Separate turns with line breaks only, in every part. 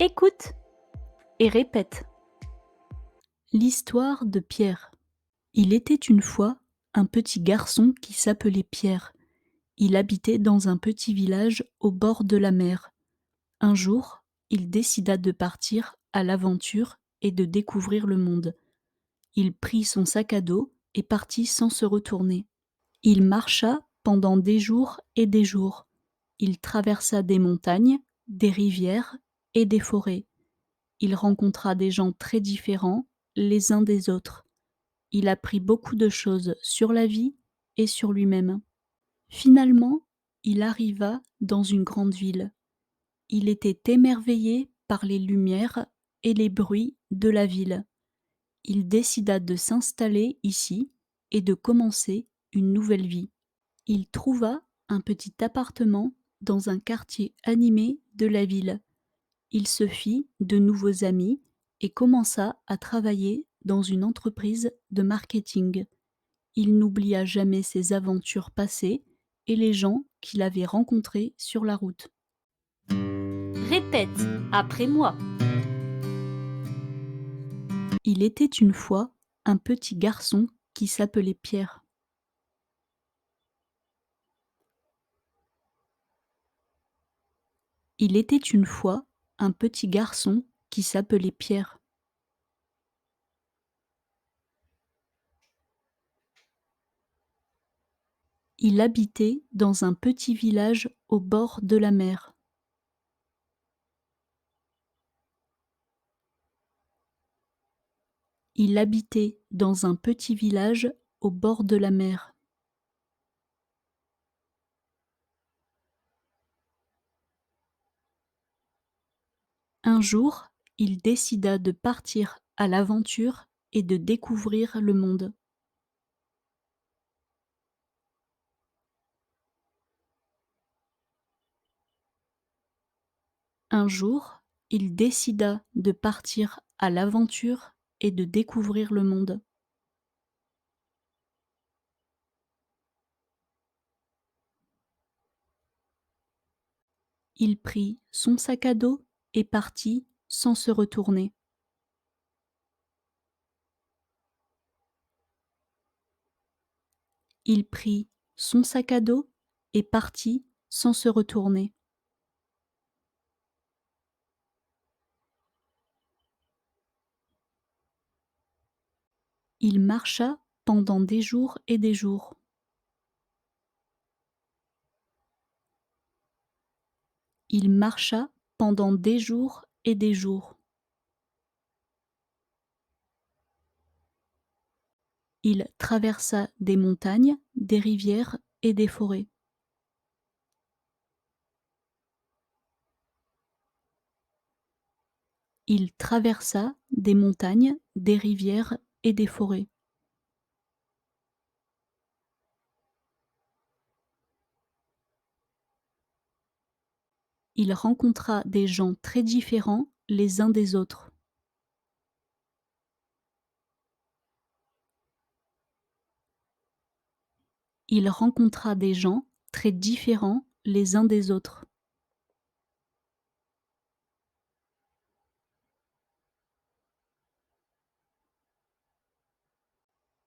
Écoute et répète. L'histoire de Pierre. Il était une fois un petit garçon qui s'appelait Pierre. Il habitait dans un petit village au bord de la mer. Un jour, il décida de partir à l'aventure et de découvrir le monde. Il prit son sac à dos et partit sans se retourner. Il marcha pendant des jours et des jours. Il traversa des montagnes, des rivières et des forêts. Il rencontra des gens très différents les uns des autres. Il apprit beaucoup de choses sur la vie et sur lui-même. Finalement, il arriva dans une grande ville. Il était émerveillé par les lumières et les bruits de la ville. Il décida de s'installer ici et de commencer une nouvelle vie. Il trouva un petit appartement dans un quartier animé de la ville. Il se fit de nouveaux amis et commença à travailler dans une entreprise de marketing. Il n'oublia jamais ses aventures passées et les gens qu'il avait rencontrés sur la route. Répète après moi. Il était une fois un petit garçon qui s'appelait Pierre. Il était une fois un petit garçon qui s'appelait Pierre. Il habitait dans un petit village au bord de la mer. Il habitait dans un petit village au bord de la mer. Un jour, il décida de partir à l'aventure et de découvrir le monde. Un jour, il décida de partir à l'aventure et de découvrir le monde. Il prit son sac à dos et partit sans se retourner. Il prit son sac à dos et partit sans se retourner. Il marcha pendant des jours et des jours. Il marcha pendant des jours et des jours. Il traversa des montagnes, des rivières et des forêts. Il traversa des montagnes, des rivières et des forêts. Il rencontra des gens très différents les uns des autres. Il rencontra des gens très différents les uns des autres.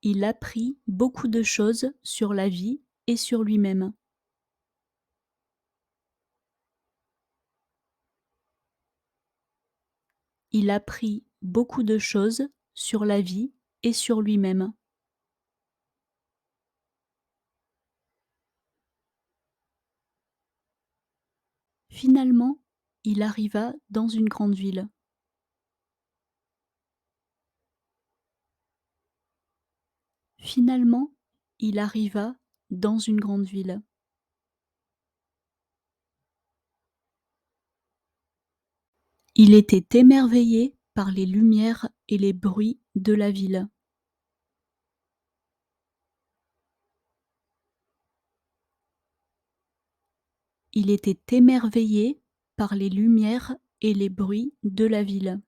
Il apprit beaucoup de choses sur la vie et sur lui-même. Il apprit beaucoup de choses sur la vie et sur lui-même. Finalement, il arriva dans une grande ville. Finalement, il arriva dans une grande ville. Il était émerveillé par les lumières et les bruits de la ville. Il était émerveillé par les lumières et les bruits de la ville.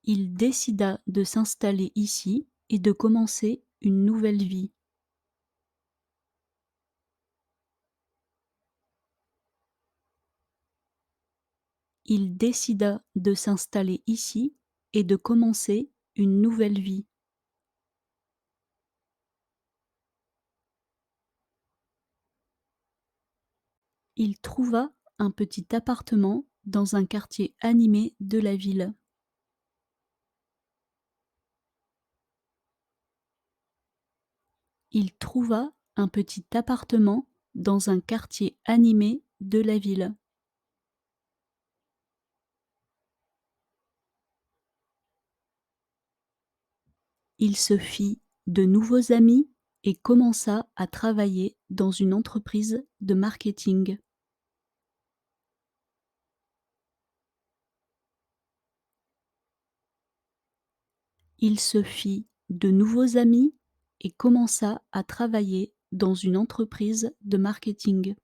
Il décida de s'installer ici et de commencer une nouvelle vie. Il décida de s'installer ici et de commencer une nouvelle vie. Il trouva un petit appartement dans un quartier animé de la ville. Il trouva un petit appartement dans un quartier animé de la ville. Il se fit de nouveaux amis et commença à travailler dans une entreprise de marketing. Il se fit de nouveaux amis et commença à travailler dans une entreprise de marketing.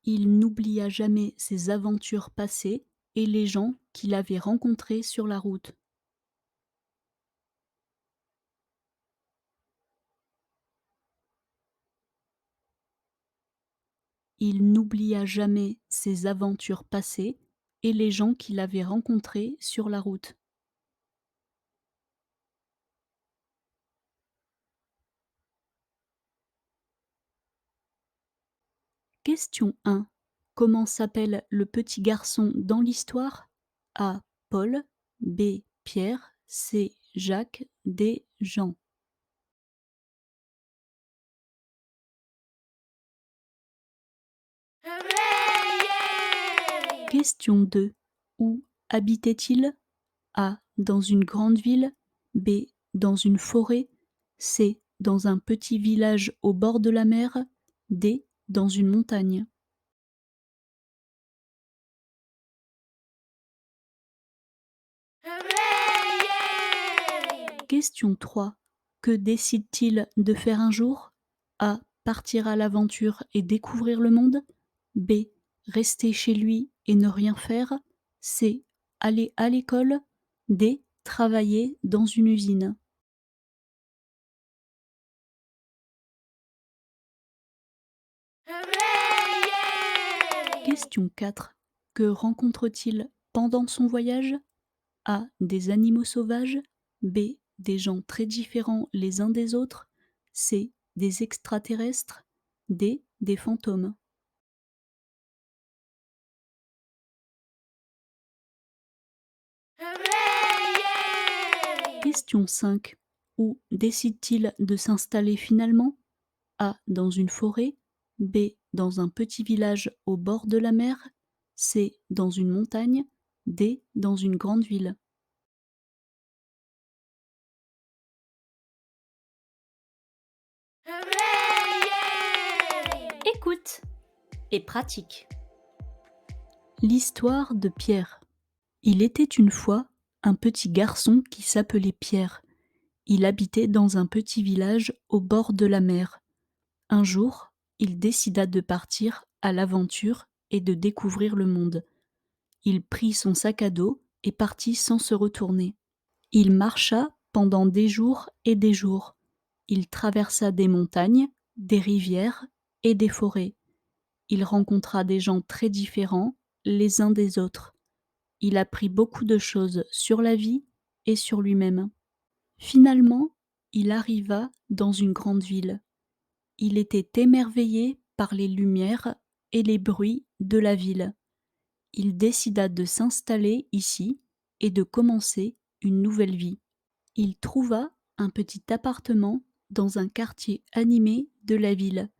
Il n'oublia jamais ses aventures passées et les gens qu'il avait rencontrés sur la route. Il n'oublia jamais ses aventures passées et les gens qu'il avait rencontrés sur la route. Question 1. Comment s'appelle le petit garçon dans l'histoire? A. Paul. B. Pierre. C. Jacques. D. Jean. Question 2. Où habitait-il? A. Dans une grande ville. B. Dans une forêt. C. Dans un petit village au bord de la mer. D. Dans une montagne. Question 3. Que décide-t-il de faire un jour? A. Partir à l'aventure et découvrir le monde. B. Rester chez lui et ne rien faire. C. Aller à l'école. D. Travailler dans une usine. Question 4. Que rencontre-t-il pendant son voyage? A. Des animaux sauvages. B. Des gens très différents les uns des autres. C. Des extraterrestres. D. Des fantômes. Question 5. Où décide-t-il de s'installer finalement? A. Dans une forêt. B. Dans un petit village au bord de la mer. C. Dans une montagne. D. Dans une grande ville. Écoute et pratique. L'histoire de Pierre. Il était une fois un petit garçon qui s'appelait Pierre. Il habitait dans un petit village au bord de la mer. Un jour, il décida de partir à l'aventure et de découvrir le monde. Il prit son sac à dos et partit sans se retourner. Il marcha pendant des jours et des jours. Il traversa des montagnes, des rivières et des forêts. Il rencontra des gens très différents les uns des autres. Il apprit beaucoup de choses sur la vie et sur lui-même. Finalement, il arriva dans une grande ville. Il était émerveillé par les lumières et les bruits de la ville. Il décida de s'installer ici et de commencer une nouvelle vie. Il trouva un petit appartement dans un quartier animé de la ville.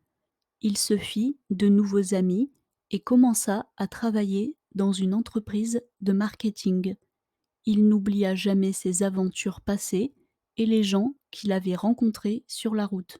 Il se fit de nouveaux amis et commença à travailler dans une entreprise de marketing. Il n'oublia jamais ses aventures passées et les gens qu'il avait rencontrés sur la route.